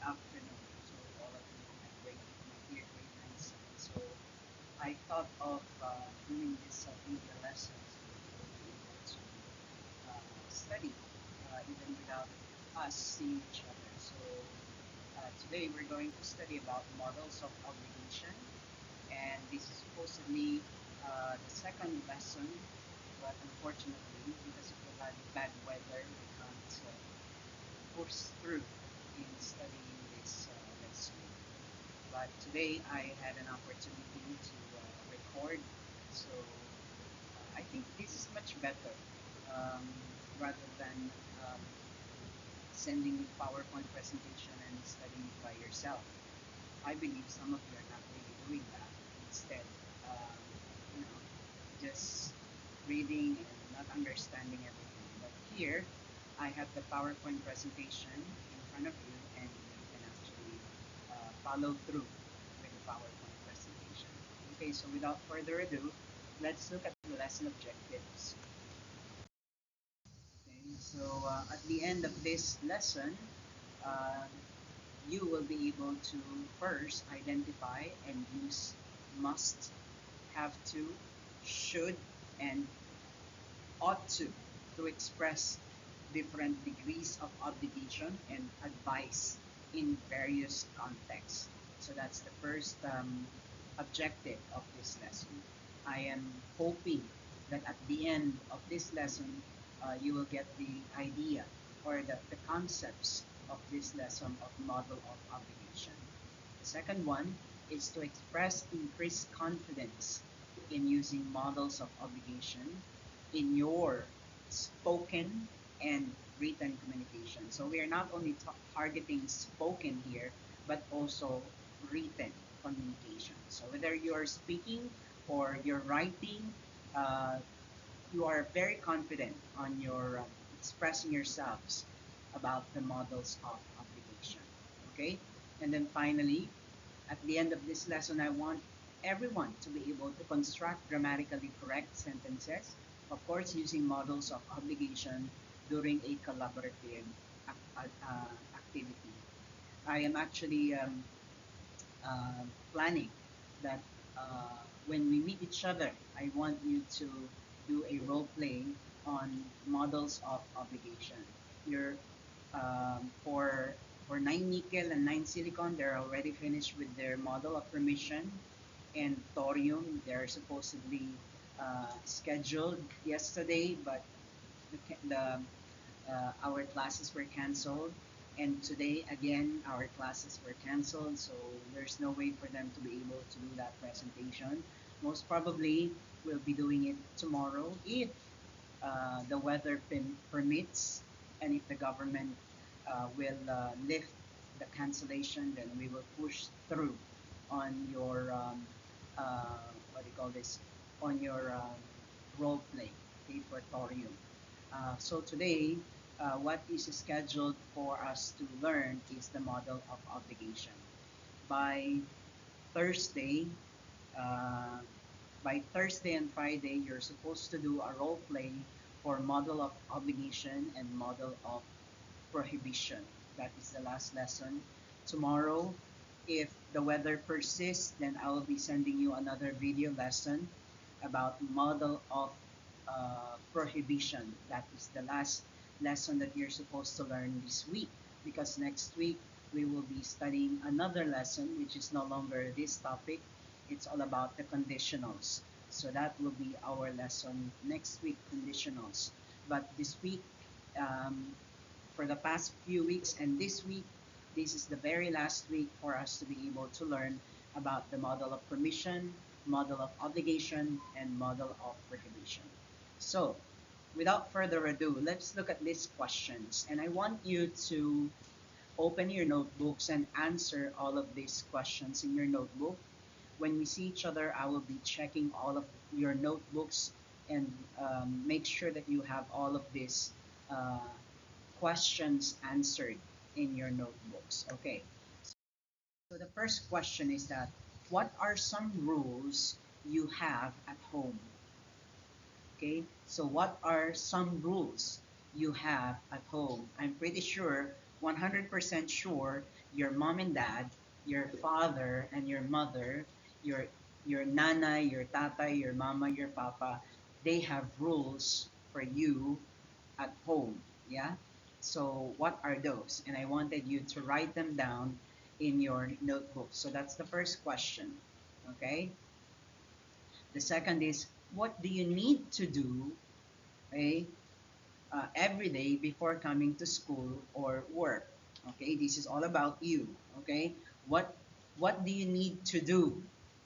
afternoon. So all of you, my dear grade 9 students. So I thought of doing this video lessons so that you will be able to study even without us seeing each other. So today we're going to study about models of obligation, and this is supposedly the second lesson, but unfortunately, because of the bad weather, we can't push through in studying this lesson. But today I had an opportunity to record, so I think this is much better um, rather than sending you PowerPoint presentation and studying it by yourself. I believe some of you are not really doing that. Instead, um, you know, just reading and not understanding everything. But here, I have the PowerPoint presentation in front of you, and you can actually follow through with the PowerPoint presentation. Okay, so without further ado, let's look at the lesson objectives. Okay, so at the end of this lesson, uh, you will be able to first identify and use must, have to, should, and ought to express different degrees of obligation and advice in various contexts. So that's the first objective of this lesson. I am hoping that at the end of this lesson, you will get the idea or the concepts of this lesson of model of obligation. The second one is to express increased confidence in using models of obligation in your spoken and written communication. So we are not only targeting spoken here, but also written communication. So whether you're speaking or you're writing, uh, you are very confident on your expressing yourselves about the models of obligation. Okay, and then finally, at the end of this lesson, I want everyone to be able to construct grammatically correct sentences, of course, using models of obligation during a collaborative activity. I am actually planning that when we meet each other, I want you to do a role play on models of obligation. You're for 9 nickel and 9 silicon, they're already finished with their model of permission, and thorium, they're supposedly scheduled yesterday, but the our classes were canceled, and today again our classes were canceled, so there's no way for them to be able to do that presentation. Most probably we'll be doing it tomorrow if the weather permits, and if the government will lift the cancellation, then we will push through on your what do you call this, on your role play, okay, for thorium. So today, what is scheduled for us to learn is the model of obligation. By Thursday, uh, by Thursday and Friday, you're supposed to do a role play for model of obligation and model of prohibition. That is the last lesson. Tomorrow, if the weather persists, then I will be sending you another video lesson about model of prohibition. That is the last lesson that you're supposed to learn this week, because next week we will be studying another lesson which is no longer this topic. It's all about the conditionals. So that will be our lesson next week, conditionals. But this week, um, for the past few weeks and this week, this is the very last week for us to be able to learn about the model of permission, model of obligation, and model of prohibition. So, without further ado, let's look at these questions. And I want you to open your notebooks and answer all of these questions in your notebook. When we see each other, I will be checking all of your notebooks and make sure that you have all of these uh, questions answered in your notebooks. Okay, so the first question is that what are some rules you have at home? Okay, so what are some rules you have at home? I'm pretty sure 100% sure your mom and dad, your father and your mother, your your nana, your tata, your mama, your papa, they have rules for you at home. Yeah. So what are those? And I wanted you to write them down in your notebook. So that's the first question. Okay. The second is, what do you need to do, okay, every day before coming to school or work? Okay, this is all about you. Okay, what what do you need to do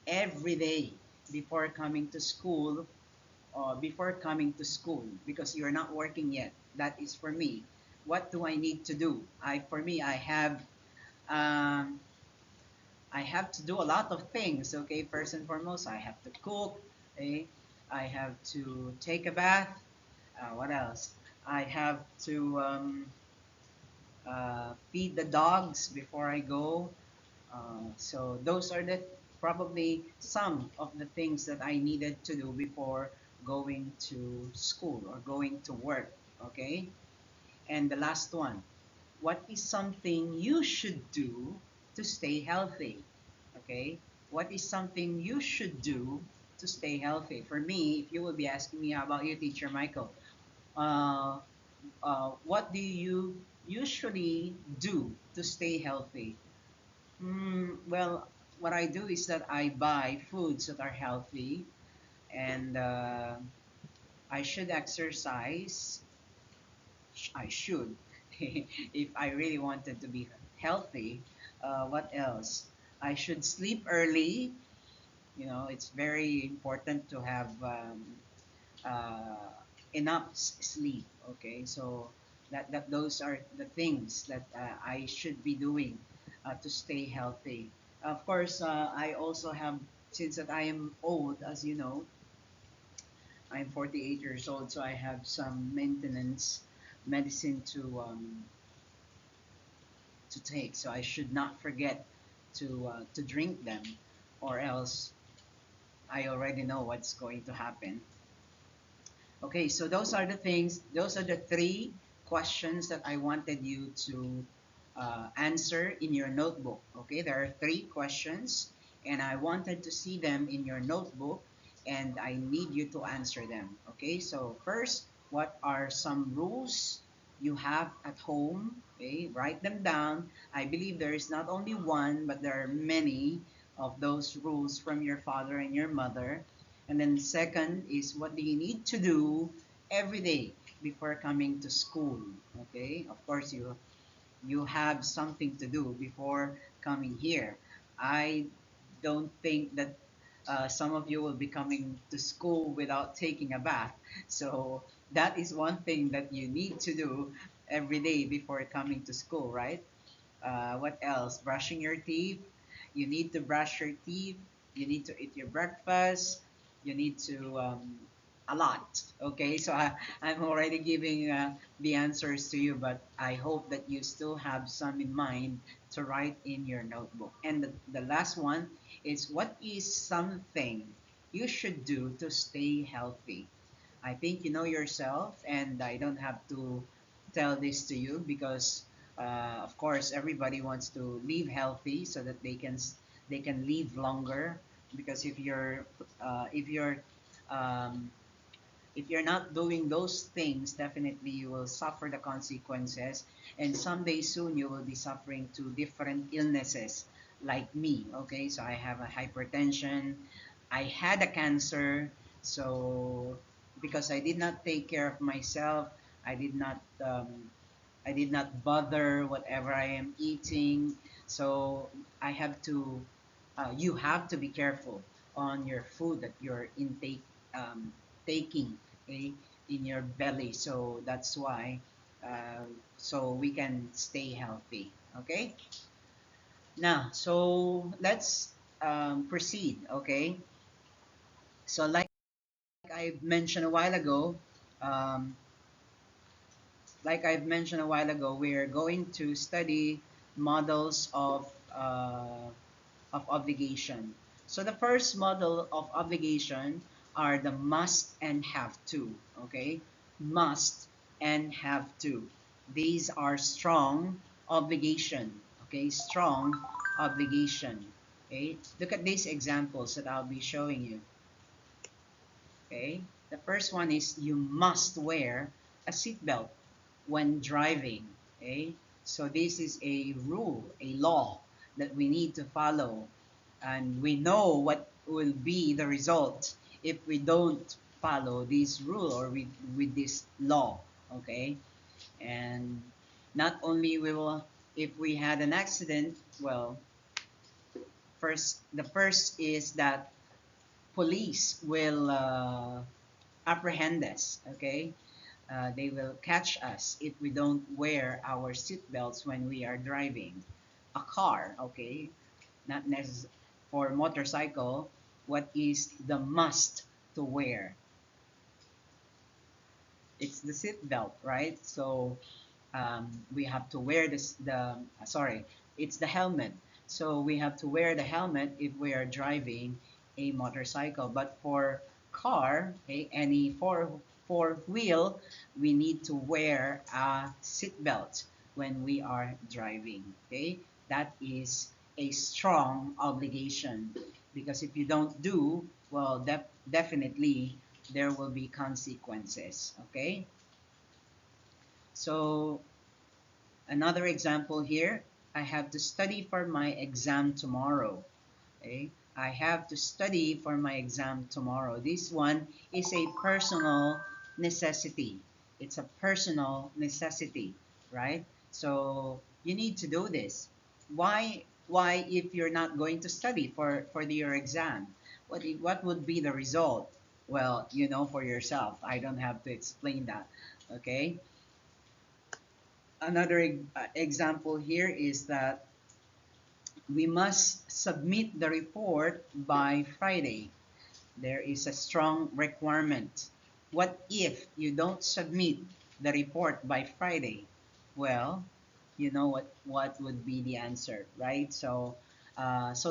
every day before coming to school, before coming to school, because you're not working yet? That is for me. What do I need to do? For me, um, I have to do a lot of things. Okay, first and foremost, I have to cook. Okay, I have to take a bath. What else? I have to feed the dogs before I go. So those are the probably some of the things that I needed to do before going to school or going to work. Okay, and the last one, what is something you should do to stay healthy? Okay, what is something you should do to stay healthy? For me, if you will be asking me, how about you, Teacher Michael? Uh, what do you usually do to stay healthy? Well, what I do is that I buy foods that are healthy, and I should exercise. I should, if I really wanted to be healthy. What else? I should sleep early. You know, it's very important to have uh, enough sleep. Okay, so that those are the things that I should be doing to stay healthy. Of course, I also have, since that I am old, as you know, I'm 48 years old, so I have some maintenance medicine to take. So I should not forget to drink them, or else I already know what's going to happen. Okay, so those are the things, those are the three questions that I wanted you to answer in your notebook. Okay, there are three questions, and I wanted to see them in your notebook, and I need you to answer them. Okay, so first, what are some rules you have at home? Okay, write them down. I believe there is not only one, but there are many of those rules from your father and your mother. And then second is, what do you need to do every day before coming to school? Okay, of course you have something to do before coming here. I don't think that some of you will be coming to school without taking a bath. So that is one thing that you need to do every day before coming to school, right? What else? Brushing your teeth. You need to brush your teeth. You need to eat your breakfast. You need to a lot. Okay, so I'm already giving the answers to you, but I hope that you still have some in mind to write in your notebook. And the last one is, what is something you should do to stay healthy? I think you know yourself, and I don't have to tell this to you because, of course, everybody wants to live healthy so that they can live longer. Because um, if you're not doing those things, definitely you will suffer the consequences, and someday soon you will be suffering to different illnesses like me. Okay, so I have a hypertension, I had a cancer, so because I did not take care of myself, I did not I did not bother whatever I am eating. So I have to, you have to be careful on your food that you're intake taking, okay, in your belly. So that's why, so we can stay healthy. Okay. Now, so let's proceed. Okay. So I mentioned a while ago, um, we're going to study models of obligation. So the first model of obligation are the must and have to. Okay, must and have to. These are strong obligation. Okay, strong obligation. Okay, look at these examples that I'll be showing you. Okay, the first one is you must wear a seatbelt when driving. Okay, so this is a rule, a law that we need to follow, and we know what will be the result if we don't follow this rule or with this law. Okay, and not only we will, if we had an accident, well, the first is that police will apprehend us. Okay, they will catch us if we don't wear our seatbelts when we are driving a car. Okay, not necessarily for motorcycle. What is the must to wear? It's the seatbelt, right? So we have to wear this. Sorry, it's the helmet. So we have to wear the helmet if we are driving a motorcycle. But for car, okay, any four wheel, we need to wear a seatbelt when we are driving. Okay, that is a strong obligation because if you don't do well, definitely there will be consequences. Okay, so another example here, I have to study for my exam tomorrow. Okay, I have to study for my exam tomorrow. This one is a personal necessity. It's a personal necessity, right? So you need to do this. Why if you're not going to study for your exam? What would be the result? Well, you know for yourself. I don't have to explain that. Okay, another example here is that we must submit the report by Friday. There is a strong requirement. What if you don't submit the report by Friday? Well, you know what would be the answer, right? So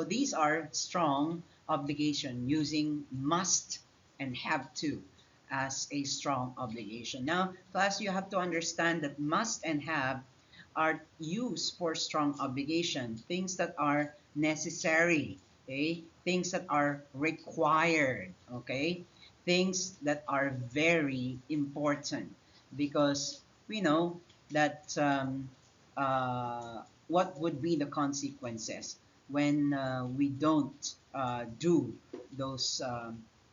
these are strong obligation using must and have to as a strong obligation. Now, class, you have to understand that must and have are used for strong obligation, things that are necessary, okay? Things that are required, okay? Things that are very important because we know that what would be the consequences when we don't do those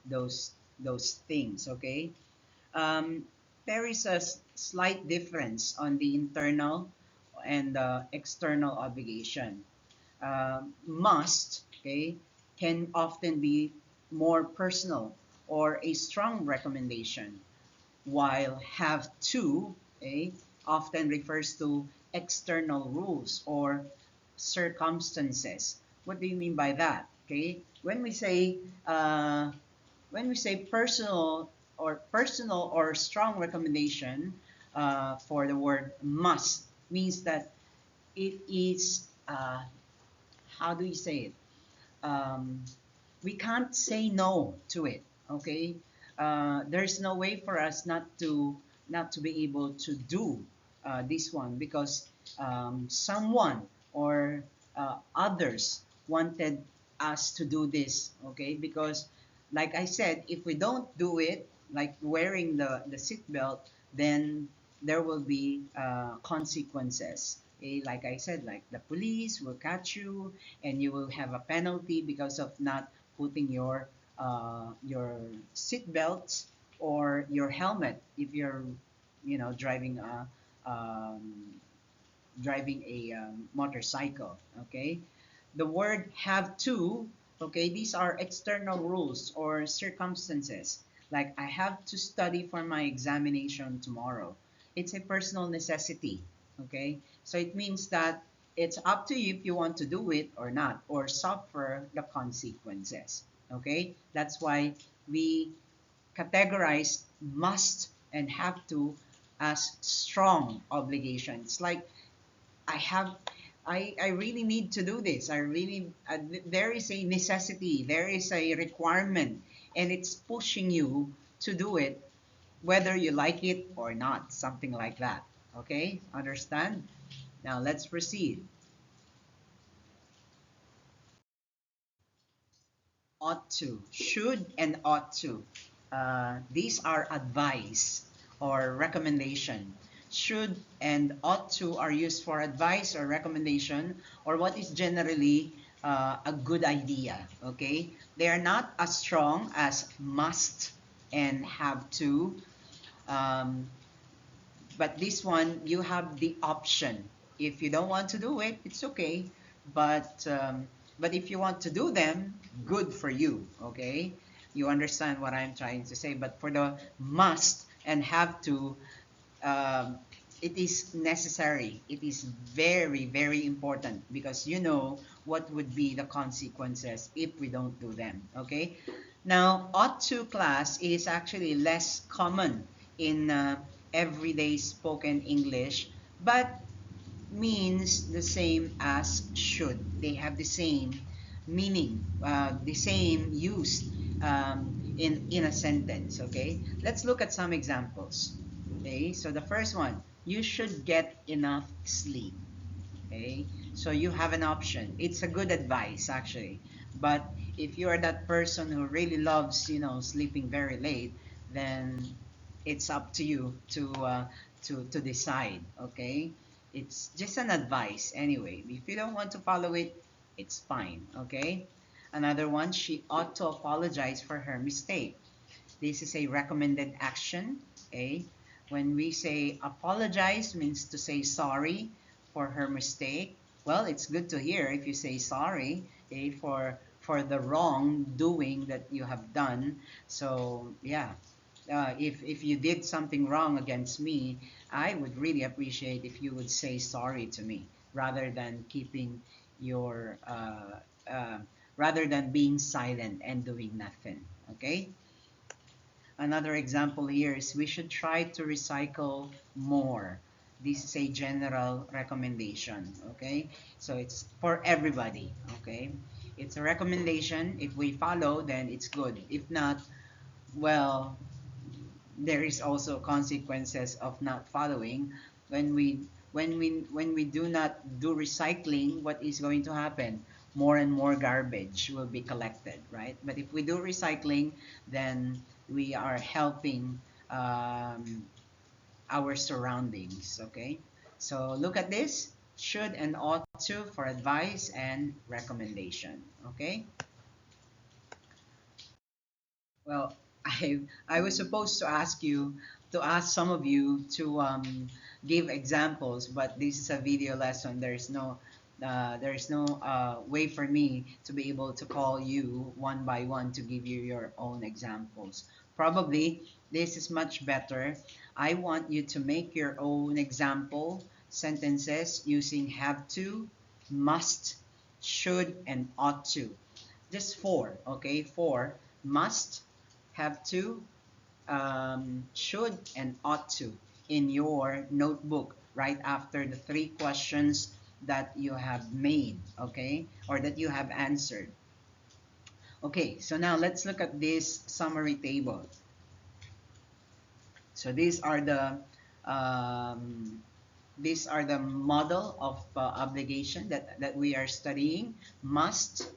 those those things, okay? um, there is a slight difference on the internal and external obligation. Must, okay, can often be more personal or a strong recommendation, while have to, okay, often refers to external rules or circumstances. What do you mean by that? Okay, when we say personal or strong recommendation for the word must means that it is how do you say it? Um, we can't say no to it. Okay, there's no way for us not to be able to do this one because someone or others wanted us to do this. Okay, because like I said, if we don't do it, like wearing the seatbelt, then there will be consequences. Okay? Like I said, like the police will catch you, and you will have a penalty because of not putting your seat belts or your helmet if you're driving a motorcycle. Okay, the word have to, okay, these are external rules or circumstances, like I have to study for my examination tomorrow. It's a personal necessity. Okay, so it means that it's up to you if you want to do it or not or suffer the consequences. Okay, that's why we categorize must and have to as strong obligations, like I have I really need to do this. I really there is a necessity, there is a requirement, and it's pushing you to do it whether you like it or not, something like that. Okay? Understand? Now let's proceed. Ought to, should, and ought to. These are advice or recommendation. Should and ought to are used for advice or recommendation, or what is generally a good idea. Okay, they are not as strong as must and have to. Um, but this one, you have the option. If you don't want to do it, it's okay. But if you want to do them, good for you. Okay, you understand what I'm trying to say. But for the must and have to, um, it is necessary. It is very, very important because you know what would be the consequences if we don't do them. Okay. Now, ought to class is actually less common in everyday spoken English, but means the same as should. They have the same meaning, the same use in a sentence. Okay, let's look at some examples. Okay, so the first one, you should get enough sleep. Okay, so you have an option. It's a good advice actually, but if you are that person who really loves, sleeping very late, then it's up to you to decide. Okay, it's just an advice anyway. If you don't want to follow it, it's fine. Okay, another one, she ought to apologize for her mistake. This is a recommended action. Okay, when we say apologize means to say sorry for her mistake. Well, it's good to hear if you say sorry, okay, for the wrongdoing that you have done. So yeah, if you did something wrong against me, I would really appreciate if you would say sorry to me rather than keeping your rather than being silent and doing nothing. Okay. Another example here is we should try to recycle more. This is a general recommendation, okay? So it's for everybody, okay? It's a recommendation. If we follow, then it's good. If not, well, there is also consequences of not following. When we do not do recycling, what is going to happen? More and more garbage will be collected, right? But if we do recycling, then we are helping our surroundings. Okay, so look at this, should and ought to for advice and recommendation. Okay, well, I was supposed to ask some of you to give examples, but this is a video lesson. There is no way for me to be able to call you one by one to give you your own examples. Probably this is much better. I want you to make your own example sentences using have to, must, should, and ought to. Just four, okay? Four: must, have to, should, and ought to in your notebook right after the three questions that you have made, okay? Or that you have answered. Okay, so now let's look at this summary table. So um, these are the model of obligation that we are studying: must,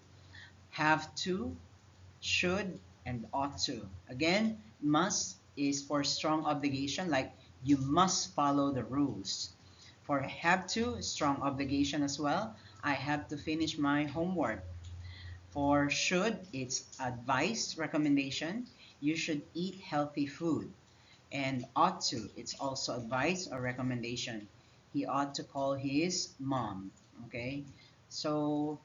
have to, should, and ought to. Again, must is for strong obligation, like you must follow the rules. For have to, strong obligation as well. I have to finish my homework. For should, it's advice, recommendation. You should eat healthy food. And ought to, it's also advice or recommendation. He ought to call his mom. Okay, so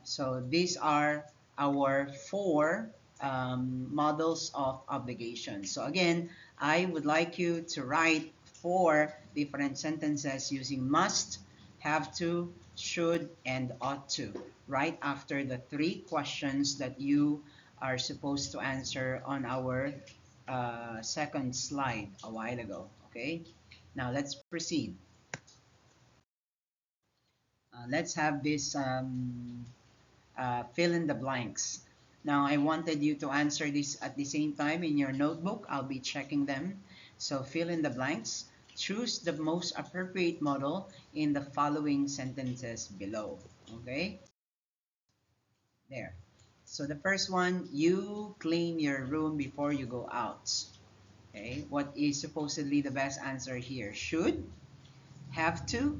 so these are our four models of obligation. So again, I would like you to write four different sentences using must, have to, should, and ought to, right after the three questions that you are supposed to answer on our second slide a while ago. Okay, now let's proceed. Let's have this fill in the blanks. Now, I wanted you to answer this at the same time in your notebook. I'll be checking them. So fill in the blanks. Choose the most appropriate model in the following sentences below. Okay, there. So the first one, you clean your room before you go out. Okay, what is supposedly the best answer here? Should, have to,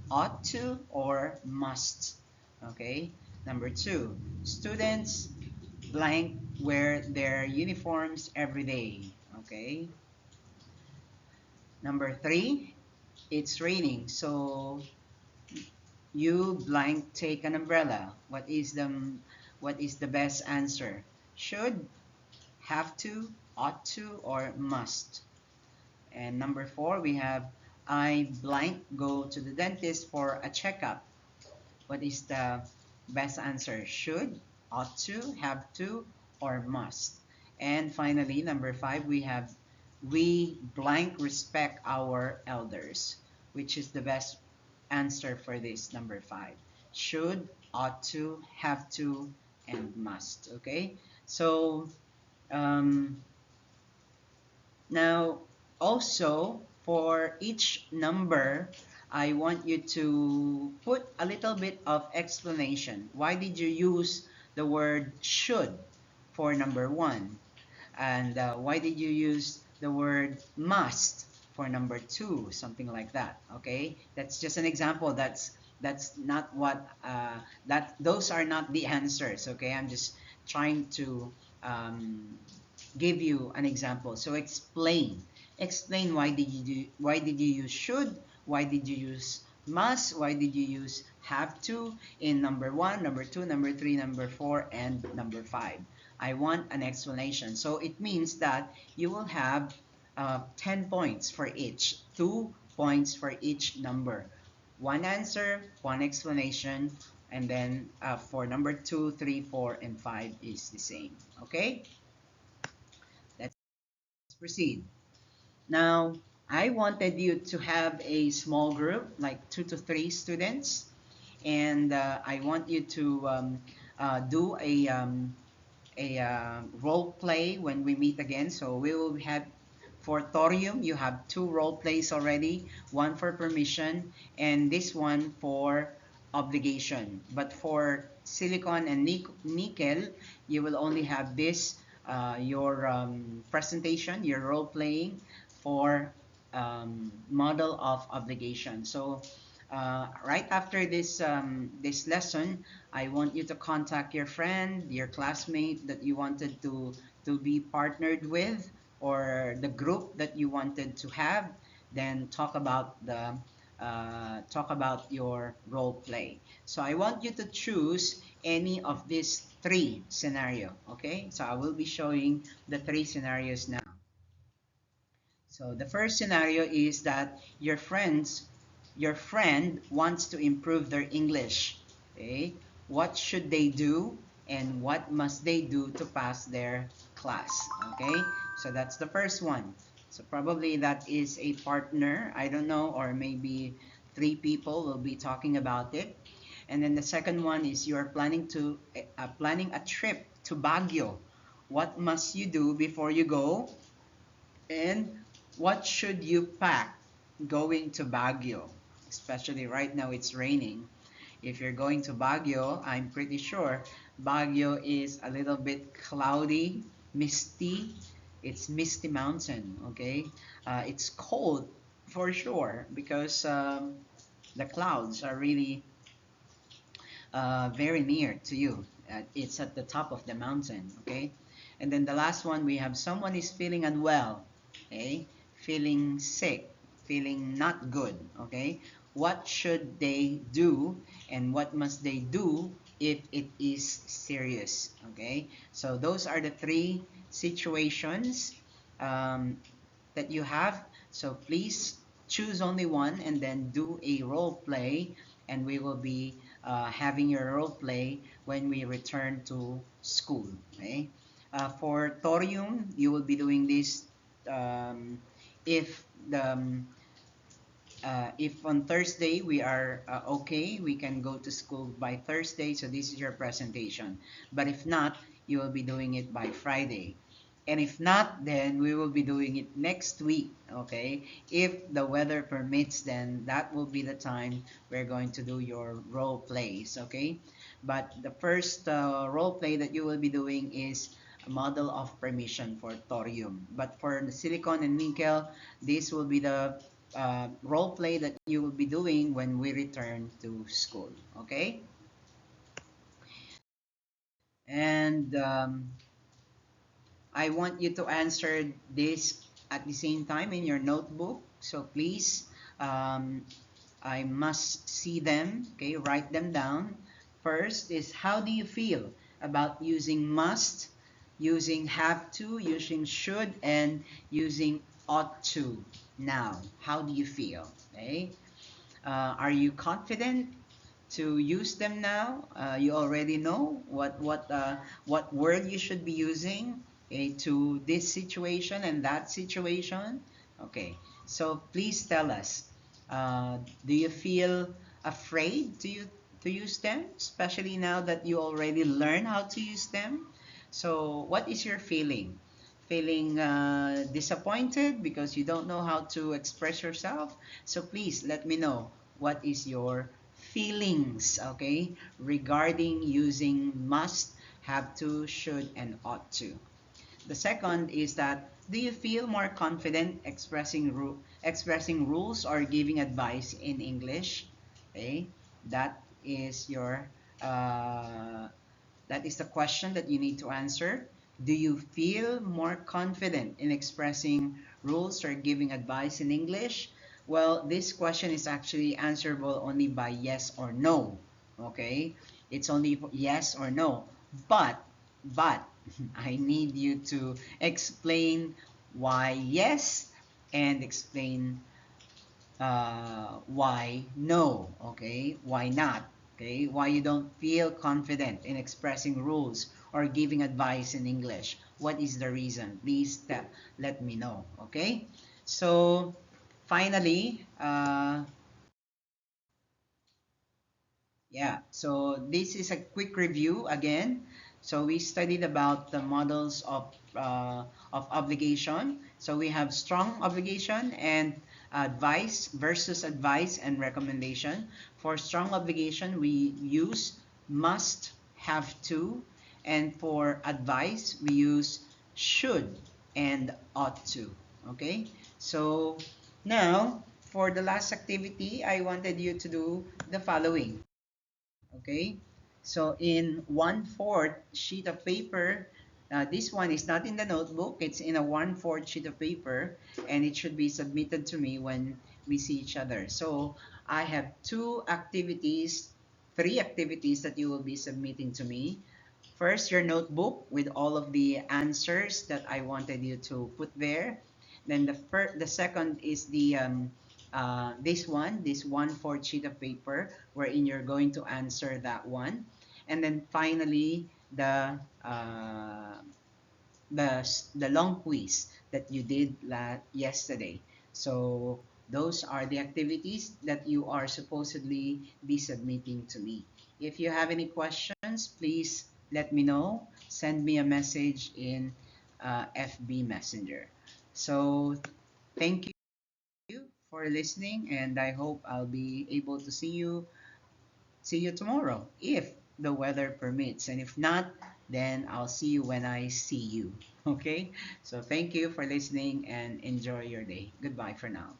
ought to, or must? Okay, number two, students blank wear their uniforms every day. Okay, number three, it's raining, so you blank take an umbrella. What is the best answer? Should, have to, ought to, or must? And number four, we have I blank go to the dentist for a checkup. What is the best answer? Should, ought to, have to, or must? And finally, number five, we have we blank respect our elders. Which is the best answer for this number five? Should, ought to, have to, and must. Okay? So, um, now, also, for each number, I want you to put a little bit of explanation. Why did you use the word should for number one? And why did you use the word must for number two? Something like that. Okay, that's just an example. That's not what that those are not the answers. Okay, I'm just trying to um, give you an example. So explain why did you use should, why did you use must, why did you use have to in number one, number two, number three, number four, and number five. I want an explanation. So it means that you will have 10 points for each, 2 points for each number. One answer, one explanation, and then for number two, three, four, and five is the same. Okay, let's proceed. Now, I wanted you to have a small group, like 2 to 3 students, and I want you to do a role play when we meet again. So we will have for thorium, you have 2 role plays already, one for permission and this one for obligation. But for silicon and nickel, you will only have this your presentation, your role playing for model of obligation. So right after this lesson, I want you to contact your friend, your classmate that you wanted to be partnered with, or the group that you wanted to have. Then talk about your role play. So I want you to choose any of these three scenario. Okay, so I will be showing the three scenarios now. So the first scenario is that your friend wants to improve their English. Okay? What should they do and what must they do to pass their class? Okay? So that's the first one. So probably that is a partner, I don't know, or maybe 3 people will be talking about it. And then the second one is you're planning a trip to Baguio. What must you do before you go? And what should you pack going to Baguio? Especially right now it's raining. If you're going to Baguio, I'm pretty sure Baguio is a little bit cloudy, misty. It's misty mountain, okay? It's cold for sure because the clouds are really very near to you. It's at the top of the mountain, okay? And then the last one, we have someone is feeling unwell, okay? Feeling sick, feeling not good, okay? What should they do and what must they do if it is serious, okay? So those are the three situations um, that you have. So please choose only one and then do a role play, and we will be having your role play when we return to school. Okay. For thorium, you will be doing this um, if the if on Thursday we are okay, we can go to school by Thursday. So this is your presentation. But if not, you will be doing it by Friday. And if not, then we will be doing it next week, okay? If the weather permits, then that will be the time we're going to do your role plays, okay? But the first role play that you will be doing is a model of permission for thorium. But for the silicon and nickel, this will be the role play that you will be doing when we return to school, okay? And I want you to answer this at the same time in your notebook. So please, um, I must see them. Okay, write them down. First is, how do you feel about using must, using have to, using should, and using ought to now? How do you feel? Okay. Are you confident to use them now? You already know what word you should be using, okay, to this situation and that situation. Okay, so please tell us. Do you feel afraid to use them, especially now that you already learn how to use them? So, what is your feeling? Feeling disappointed because you don't know how to express yourself? So please let me know what is your feelings, okay, regarding using must, have to, should, and ought to. The second is that, do you feel more confident expressing rules or giving advice in English? Okay, that is your uh, that is the question that you need to answer. Do you feel more confident in expressing rules or giving advice in English? Well, this question is actually answerable only by yes or no. Okay? It's only yes or no. But I need you to explain why yes and explain why no, okay? Why not, okay? Why you don't feel confident in expressing rules or giving advice in English. What is the reason? Please let me know, okay? So, finally, yeah, so this is a quick review again. So we studied about the models of obligation. So we have strong obligation and advice versus advice and recommendation. For strong obligation, we use must, have to, and for advice, we use should and ought to. Okay, so now for the last activity, I wanted you to do the following. Okay, so in 1/4 sheet of paper, this one is not in the notebook, it's in a 1/4 sheet of paper, and it should be submitted to me when we see each other. So I have three activities that you will be submitting to me. First, your notebook with all of the answers that I wanted you to put there. Then the second is this 1/4 sheet of paper wherein you're going to answer that one. And then finally, the long quiz that you did yesterday. So those are the activities that you are supposedly be submitting to me. If you have any questions, please let me know. Send me a message in FB Messenger. So thank you for listening, and I hope I'll be able to see you tomorrow if the weather permits. And if not, then I'll see you when I see you. Okay? So thank you for listening and enjoy your day. Goodbye for now.